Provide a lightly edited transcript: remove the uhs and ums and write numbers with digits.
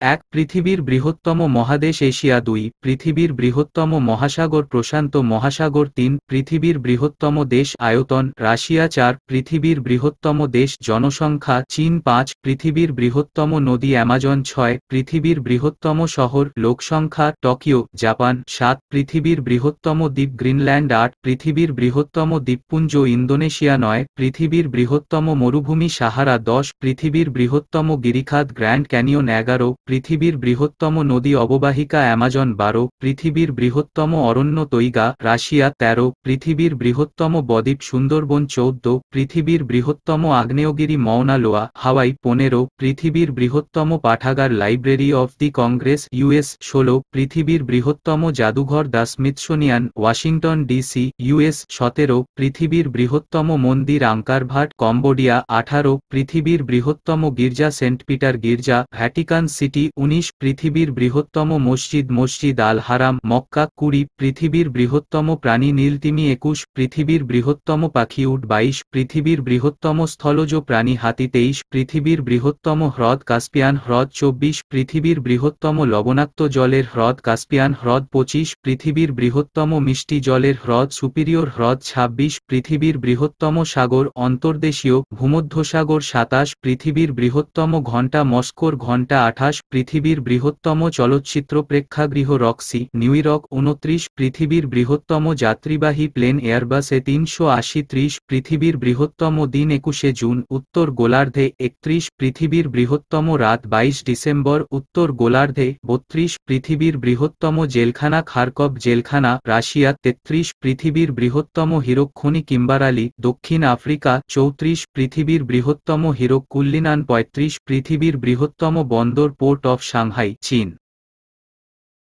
এক পৃথিবীর বৃহত্তম মহাদেশ এশিয়া। 2 পৃথিবীর বৃহত্তম মহাসাগর প্রশান্ত মহাসাগর। 3 পৃথিবীর বৃহত্তম দেশ আয়তন রাশিয়া। 4 পৃথিবীর বৃহত্তম দেশ জনসংখ্যা চীন। 5 পৃথিবীর বৃহত্তম নদী অ্যামাজন। 6 পৃথিবীর বৃহত্তম শহর লোকসংখ্যা টোকিও জাপান। 7 পৃথিবীর বৃহত্তম দ্বীপ গ্রিনল্যান্ড। 8 পৃথিবীর বৃহত্তম দ্বীপপুঞ্জ ইন্দোনেশিয়া। 9 পৃথিবীর বৃহত্তম মরুভূমি সাহারা। 10 পৃথিবীর বৃহত্তম গিরিখাত গ্র্যান্ড ক্যানিয়ন। 11 পৃথিবীর বৃহত্তম নদী অববাহিকা অ্যামাজন। 12 পৃথিবীর বৃহত্তম অরণ্য তৈগা রাশিয়া। 13 পৃথিবীর বৃহত্তম বদ্বীপ সুন্দরবন। 14 পৃথিবীর বৃহত্তম আগ্নেয়গিরি মাউনা লোয়া হাওয়াই। 15 পৃথিবীর বৃহত্তম পাঠাগার library of the Congress US. 16 পৃথিবীর বৃহত্তম জাদুঘর the Smithsonian Washington DC US. 17 পৃথিবীর বৃহত্তম মন্দির আঙ্কার ভাট কম্বোডিয়া। 18 পৃথিবীর বৃহত্তম গির্জা সেন্ট পিটার গির্জা ভ্যাটিকান সিটি। 19 পৃথিবীর বৃহত্তম মসজিদ আল হারাম মক্কা। 20 পৃথিবীর বৃহত্তম প্রাণী নীলতিমি। 21 পৃথিবীর বৃহত্তম পাখি উট। 22 পৃথিবীর বৃহত্তম স্থলজ প্রাণী হাতি। 23 পৃথিবীর বৃহত্তম হ্রদ কাস্পিয়ান হ্রদ। 24 পৃথিবীর বৃহত্তম লবণাক্ত জলের হ্রদ কাস্পিয়ান হ্রদ। 25 পৃথিবীর বৃহত্তম মিষ্টি জলের হ্রদ সুপিরিয়র হ্রদ। 26 পৃথিবীর বৃহত্তম সাগর অন্তর্দেশীয় ভূমধ্যসাগর। 27 পৃথিবীর বৃহত্তম ঘণ্টা মস্কোর ঘণ্টা। 28 পৃথিবীর বৃহত্তম চলচ্চিত্র প্রেক্ষাগৃহ রক্সি নিউ ইয়র্ক। 29 পৃথিবীর বৃহত্তম যাত্রীবাহী প্লেন এয়ারবাসে 380। 30 পৃথিবীর বৃহত্তম দিন 21শে জুন উত্তর গোলার্ধে। 31 পৃথিবীর বৃহত্তম রাত 22 ডিসেম্বর উত্তর গোলার্ধে। 32 পৃথিবীর বৃহত্তম জেলখানা খারকভ জেলখানা রাশিয়া। 33 পৃথিবীর বৃহত্তম হীরক খনি কিম্বারালি দক্ষিণ আফ্রিকা। 34 পৃথিবীর বৃহত্তম হীরক কুল্লিনান। 35 পৃথিবীর বৃহত্তম বন্দর পোর্ট অফ সাংহাই চীন।